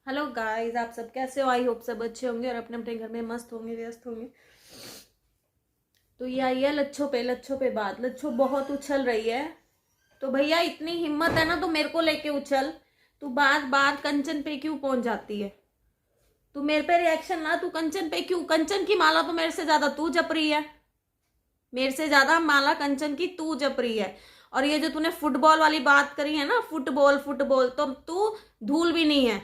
Hello guys, आप सब कैसे हो? आई होप सब अच्छे होंगे और अपने अपने घर में मस्त होंगे, व्यस्त होंगे। तो ये आई है लच्छों पे बात। लच्छों बहुत उछल रही है, तो भैया इतनी हिम्मत है ना तो मेरे को लेके उछल। तू बात बात कंचन पे क्यों पहुंच जाती है? तू मेरे पे रिएक्शन ना, तू कंचन पे क्यों? कंचन की माला तो मेरे से ज्यादा तू जप रही है। मेरे से ज्यादा माला कंचन की तू जप रही है। और ये जो तूने फुटबॉल वाली बात करी है ना, फुटबॉल फुटबॉल, तो तू धूल भी नहीं है।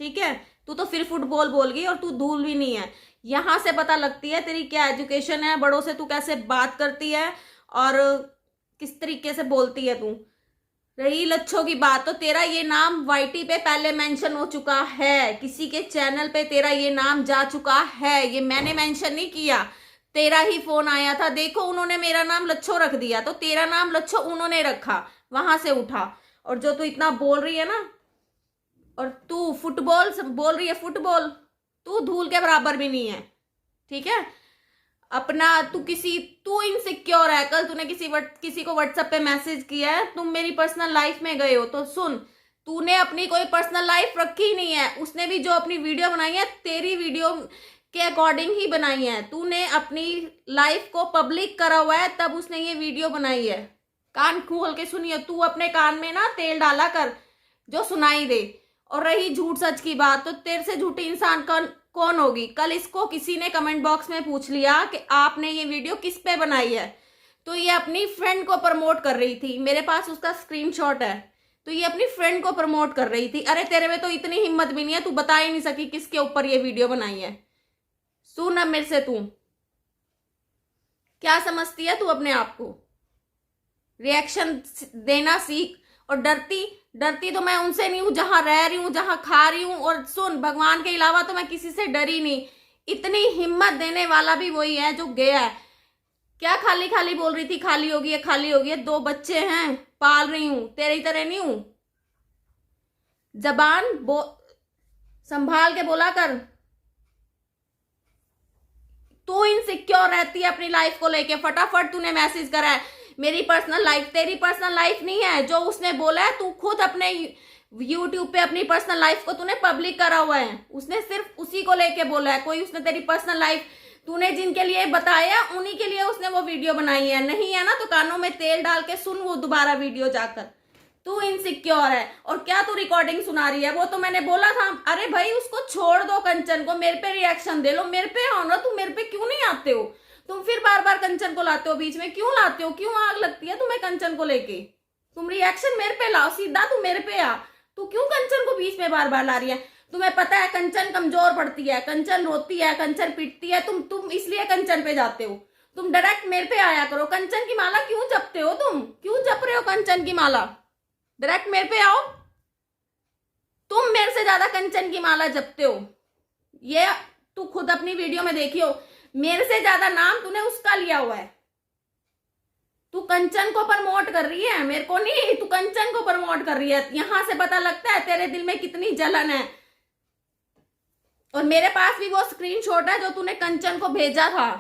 ठीक है, तू तो फिर फुटबॉल बोल गई और तू धूल भी नहीं है। यहां से पता लगती है तेरी क्या एजुकेशन है, बड़ों से तू कैसे बात करती है और किस तरीके से बोलती है तू। रही लच्छों की बात, तो तेरा ये नाम वाईटी पे पहले मेंशन हो चुका है, किसी के चैनल पे तेरा ये नाम जा चुका है। ये मैंने मेंशन नहीं किया, तेरा ही फोन आया था, देखो उन्होंने मेरा नाम लच्छो रख दिया, तो तेरा नाम लच्छो उन्होंने रखा, वहां से उठा। और जो तू इतना बोल रही है ना, और तू फुटबॉल बोल रही है, फुटबॉल तू धूल के बराबर भी नहीं है। ठीक है, अपना तू इनसिक्योर है। कल तूने किसी को व्हाट्सएप पे मैसेज किया है, तुम मेरी पर्सनल लाइफ में गए हो, तो सुन, तूने अपनी कोई पर्सनल लाइफ रखी नहीं है। उसने भी जो अपनी वीडियो बनाई है तेरी वीडियो के अकॉर्डिंग ही बनाई है। तूने अपनी लाइफ को पब्लिक करा हुआ है, तब उसने ये वीडियो बनाई है। कान खोल के सुनिए, तू अपने कान में ना तेल डाला कर जो सुनाई दे। और रही झूठ सच की बात, तो तेरे से झूठी इंसान कौन होगी? कल इसको किसी ने कमेंट बॉक्स में पूछ लिया कि आपने ये वीडियो किस पे बनाई है, तो ये अपनी फ्रेंड को प्रमोट कर रही थी। मेरे पास उसका स्क्रीनशॉट है। तो ये अपनी फ्रेंड को प्रमोट कर रही थी। अरे तेरे में तो इतनी हिम्मत भी नहीं है, तू बता ही नहीं सकी किसके ऊपर ये वीडियो बनाई है। सुन अब मेरे से, तू क्या समझती है तू अपने आप को? रिएक्शन देना सीख। और डरती डरती तो मैं उनसे नहीं हूं जहां रह रही हूं, जहां खा रही हूं। और सुन, भगवान के अलावा तो मैं किसी से डरी नहीं। इतनी हिम्मत देने वाला भी वही है जो गया है। क्या खाली खाली बोल रही थी, खाली होगी है, खाली होगी है? 2 बच्चे हैं, पाल रही हूं, तेरी तरह नहीं हूं। जबान संभाल के बोला कर। तू इनसिक्योर रहती है अपनी लाइफ को लेके। फटाफट तूने मैसेज करा है मेरी पर्सनल लाइफ। तेरी पर्सनल लाइफ नहीं है जो उसने बोला है। तू खुद अपने यूट्यूब पे अपनी पर्सनल लाइफ को तूने पब्लिक करा हुआ है। उसने सिर्फ उसी को लेके बोला है। कोई उसने तेरी पर्सनल लाइफ, तूने जिनके लिए बताया उन्हीं के लिए उसने वो वीडियो बनाई है। नहीं है ना तो कानों में तेल डाल के सुन वो दोबारा वीडियो जाकर। तू इनसिक्योर है और क्या तू रिकॉर्डिंग सुना रही है? वो तो मैंने बोला था। अरे भाई उसको छोड़ दो, कंचन को, मेरे पे रिएक्शन दे लो। मेरे पे हो ना, तू मेरे पे क्यों नहीं आते हो? तुम फिर बार बार कंचन को लाते हो बीच में, क्यों लाते हो? क्यों आग लगती है तुम्हें कंचन को लेके? तुम रिएक्शन मेरे पे लाओ, सीधा तू मेरे पे आ। तू क्यों कंचन को बीच में बार बार ला रही है? तुम्हें पता है कंचन कमजोर पड़ती है, कंचन रोती है, कंचन पिटती है। तुम इसलिए कंचन पे जाते हो। तुम डायरेक्ट मेरे पे आया करो। कंचन की माला क्यों जपते हो? तुम क्यों जप रहे हो कंचन की माला? डायरेक्ट मेरे पे आओ। तुम मेरे से ज्यादा कंचन की माला जपते हो, ये तू खुद अपनी वीडियो में देखियो। मेरे से ज्यादा नाम तूने उसका लिया हुआ है। तू कंचन को प्रमोट कर रही है, मेरे को नहीं। तू कंचन को प्रमोट कर रही है। यहां से पता लगता है तेरे दिल में कितनी जलन है। और मेरे पास भी वो स्क्रीनशॉट है जो तूने कंचन को भेजा था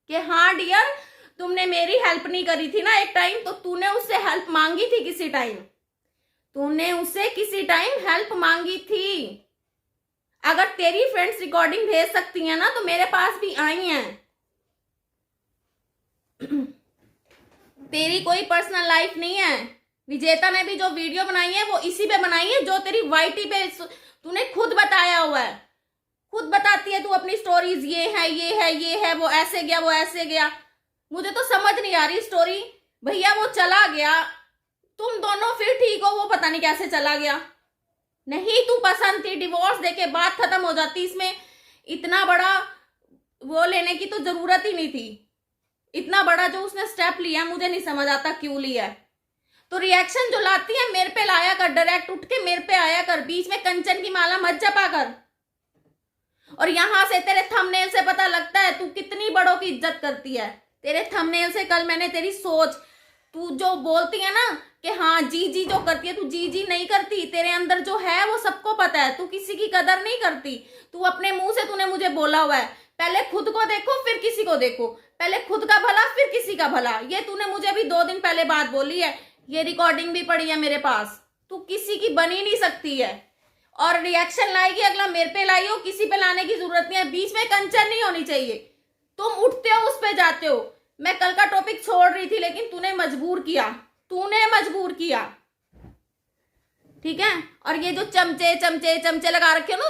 कि हाँ डियर, तुमने मेरी हेल्प नहीं करी थी ना एक टाइम, तो तूने उससे हेल्प मांगी थी किसी टाइम। तूने उससे किसी टाइम हेल्प मांगी थी। अगर तेरी फ्रेंड्स रिकॉर्डिंग भेज सकती हैं ना, तो मेरे पास भी आई हैं। तेरी कोई पर्सनल लाइफ नहीं है। विजेता ने भी जो वीडियो बनाई है वो इसी पे बनाई है जो तेरी वाईटी पे तूने खुद बताया हुआ है। खुद बताती है तू अपनी स्टोरीज, ये है ये है ये है, वो ऐसे गया वो ऐसे गया। मुझे तो समझ नहीं आ रही स्टोरी। भैया वो चला गया, तुम दोनों फिर ठीक हो, वो पता नहीं कैसे चला गया। नहीं तू पसंद थी, डिवोर्स देके बात खत्म हो जाती। इसमें इतना बड़ा वो लेने की तो जरूरत ही नहीं थी। इतना बड़ा जो उसने स्टेप लिया, मुझे नहीं समझ आता क्यों लिया। तो रिएक्शन जो लाती है मेरे पे लाया कर, डायरेक्ट उठ के मेरे पे आया कर, बीच में कंचन की माला मत जपा कर। और यहां से तेरे थंबनेल से पता लगता है तू कितनी बड़ों की इज्जत करती है। तेरे थंबनेल से कल मैंने तेरी सोच, तू जो बोलती है ना कि हाँ जी जी जो करती है, तू जी जी नहीं करती। तेरे अंदर जो है वो सबको पता है। तू किसी की कदर नहीं करती। तू अपने मुंह से तूने मुझे बोला हुआ है, पहले खुद को देखो फिर किसी को देखो, पहले खुद का भला फिर किसी का भला। ये तूने मुझे अभी 2 दिन पहले बात बोली है। ये रिकॉर्डिंग भी पड़ी है मेरे पास। तू किसी की बन ही नहीं सकती है। और रिएक्शन लाएगी अगला मेरे पे लाई हो, किसी पे लाने की जरूरत नहीं है, बीच में कंचन नहीं होनी चाहिए। तुम उठते हो उस पे जाते हो। मैं कल का टॉपिक छोड़ रही थी लेकिन तूने मजबूर किया, तूने मजबूर किया, ठीक है। और ये जो चमचे चमचे चमचे लगा रखे हो ना,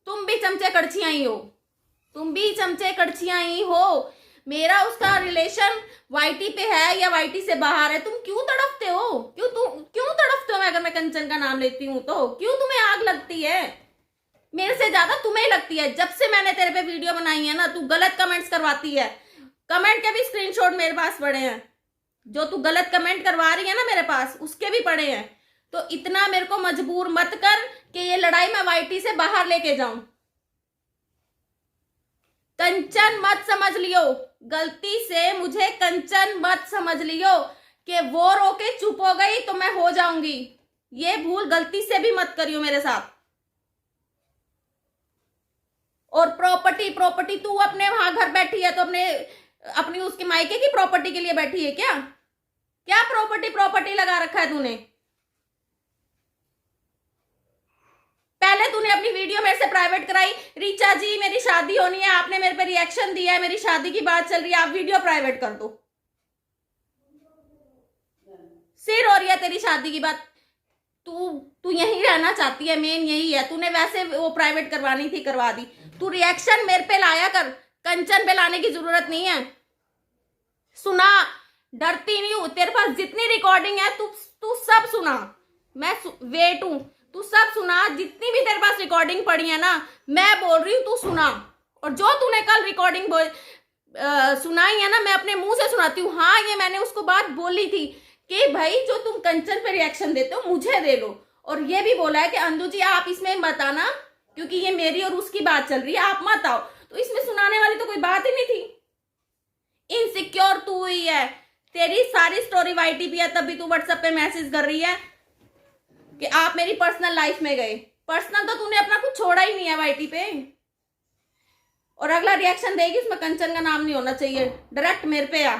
तुम भी चमचे कड़छियां ही हो, तुम भी चमचे कड़छियां ही हो। मेरा उसका रिलेशन वाईटी पे है या वाईटी से बाहर है, तुम क्यों तड़पते हो? क्यों तड़पते हो? अगर मैं कंचन का नाम लेती हूं तो क्यों तुम्हें आग लगती है? मेरे से ज्यादा तुम्हें लगती है। जब से मैंने तेरे पे वीडियो बनाई है ना, तू गलत कमेंट्स करवाती है। कमेंट के भी स्क्रीनशॉट मेरे पास पड़े हैं, जो तू गलत कमेंट करवा रही है ना मेरे पास, उसके भी पड़े हैं। तो इतना मेरे को मजबूर मत कर कि ये लड़ाई मैं वाईटी से बाहर लेके जाऊं। कंचन मत समझ लियो, गलती से मुझे कंचन मत समझ लियो कि वो रोके चुप हो गई तो मैं हो जाऊंगी। ये भूल गलती से भी मत करियो मेरे साथ। और प्रॉपर्टी तू अपने वहां घर बैठी है तो अपनी उसके मायके की प्रॉपर्टी के लिए बैठी है क्या? क्या प्रॉपर्टी लगा रखा है तूने? पहले तूने अपनी वीडियो मेरे से प्राइवेट कराई, रीचा जी मेरी शादी होनी है, आपने मेरे पे रिएक्शन दिया है, मेरी शादी की बात चल रही है, आप वीडियो प्राइवेट कर दो। सिर हो रही है तेरी शादी की बात, तू यहीं रहना चाहती है, मेन यही है। तूने वैसे वो प्राइवेट करवानी थी, करवा दी। तू रिएक्शन मेरे पे लाया कर, कंचन पे लाने की जरूरत नहीं है। सुना, डरती नहीं हूं। तेरे पास जितनी रिकॉर्डिंग है तू सब सुना, मैं वेट हूं। तू सब सुना, जितनी भी तेरे पास रिकॉर्डिंग पड़ी है ना, मैं बोल रही हूं तू सुना। और जो तूने कल रिकॉर्डिंग सुनाई है ना, मैं अपने मुंह से सुनाती हूँ। हाँ, ये मैंने उसको बात बोली थी कि भाई जो तुम कंचन पे रिएक्शन देते हो मुझे दे लो। और ये भी बोला है कि अंजू जी आप इसमें मत आना, क्योंकि ये मेरी और उसकी बात चल रही है, आप मत आओ। तो इसमें सुनाने वाली तो कोई बात ही नहीं थी। इनसिक्योर तू ही है, तेरी सारी स्टोरी वाईटी पे है, तभी तू व्हाट्सएप पे मैसेज कर रही है कि आप मेरी पर्सनल लाइफ में गए। पर्सनल तो तूने अपना कुछ छोड़ा ही नहीं है वाईटी पे। और अगला रिएक्शन देगी उसमें कंचन का नाम नहीं होना चाहिए, डायरेक्ट मेरे पे आ।